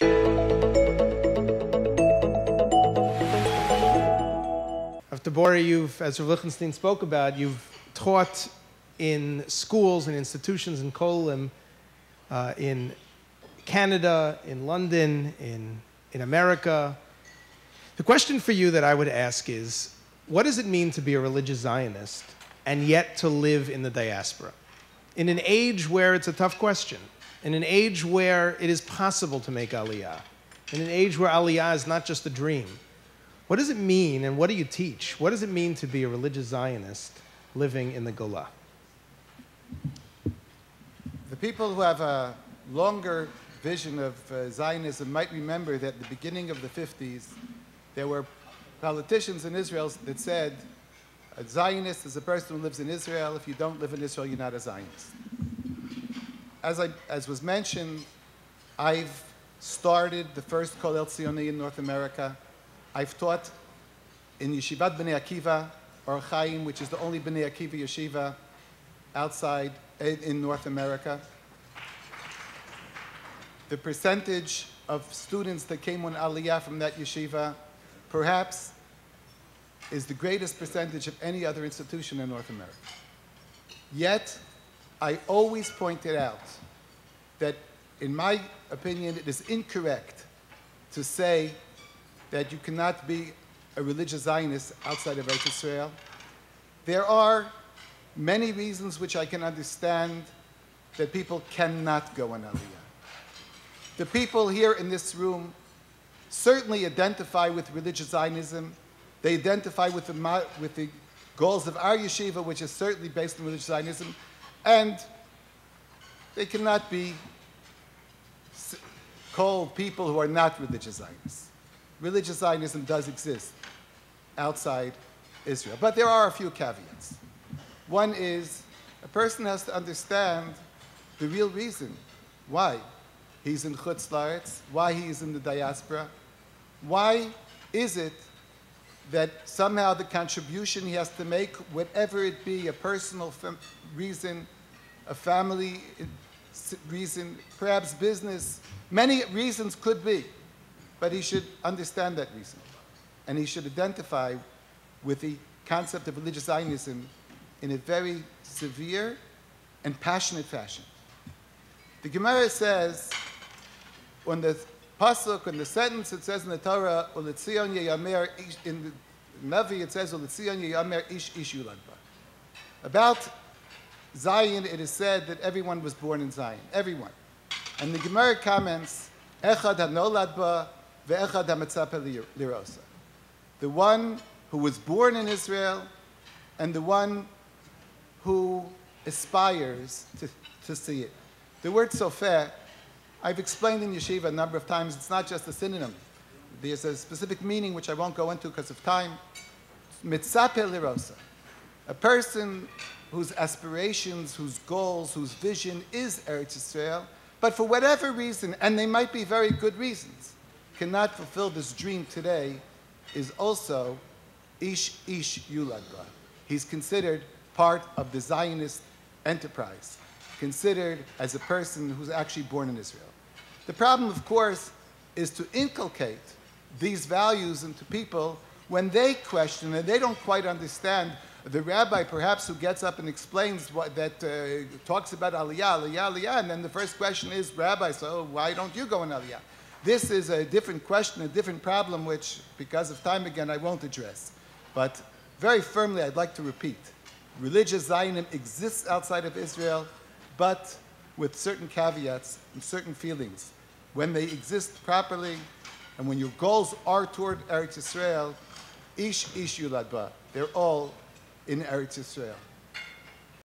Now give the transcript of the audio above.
Rav Tabory, as Rav Lichtenstein spoke about, you've taught in schools and institutions in Kolim, in Canada, in London, in America. The question for you that I would ask is, what does it mean to be a religious Zionist and yet to live in the diaspora? In an age where it's a tough question, in an age where it is possible to make Aliyah, in an age where Aliyah is not just a dream, what does it mean and what do you teach? What does it mean to be a religious Zionist living in the Golah? The people who have a longer vision of Zionism might remember that at the beginning of the 50s, there were politicians in Israel that said, a Zionist is a person who lives in Israel. If you don't live in Israel, you're not a Zionist. As was mentioned, I've started the first Kollel Tzioni in North America. I've taught in Yeshivat Bnei Akiva, or Chaim, which is the only Bnei Akiva yeshiva outside in North America. The percentage of students that came on Aliyah from that yeshiva perhaps is the greatest percentage of any other institution in North America. Yet, I always pointed out that, in my opinion, it is incorrect to say that you cannot be a religious Zionist outside of Eretz Israel. There are many reasons which I can understand that people cannot go on Aliyah. The people here in this room certainly identify with religious Zionism. They identify with the goals of our yeshiva, which is certainly based on religious Zionism, and they cannot be called people who are not religious Zionists. Religious Zionism does exist outside Israel, but there are a few caveats. One is a person has to understand the real reason why he's in Chutz La'aretz, why he is in the diaspora. Why is it that somehow the contribution he has to make, whatever it be, a personal reason, a family reason, perhaps business, many reasons could be, but he should understand that reason. And he should identify with the concept of religious Zionism in a very severe and passionate fashion. The Gemara says, on the pasuk, in the sentence, it says in the Torah, "U'letzion yeyamer," in the Navi it says, "U'letzion yeyamer ish yulad ba." About Zion, it is said that everyone was born in Zion, everyone. And the Gemara comments, "Echad hanolad ba ve'echad hametzapeh lirosa." The one who was born in Israel and the one who aspires to see it. The word sofer, I've explained in yeshiva a number of times, it's not just a synonym. There's a specific meaning which I won't go into because of time. Mitzapeh lirosa, a person whose aspirations, whose goals, whose vision is Eretz Yisrael, but for whatever reason, and they might be very good reasons, cannot fulfill this dream today, is also ish yulad ba. He's considered part of the Zionist enterprise, considered as a person who's actually born in Israel. The problem, of course, is to inculcate these values into people when they question and they don't quite understand. The rabbi, perhaps, who gets up and explains talks about Aliyah, and then the first question is, Rabbi, so why don't you go in Aliyah? This is a different question, a different problem, which, because of time again, I won't address. But very firmly, I'd like to repeat, religious Zionism exists outside of Israel, but with certain caveats and certain feelings. When they exist properly, and when your goals are toward Eretz Yisrael, ish yulad ba, they're all in Eretz Yisrael.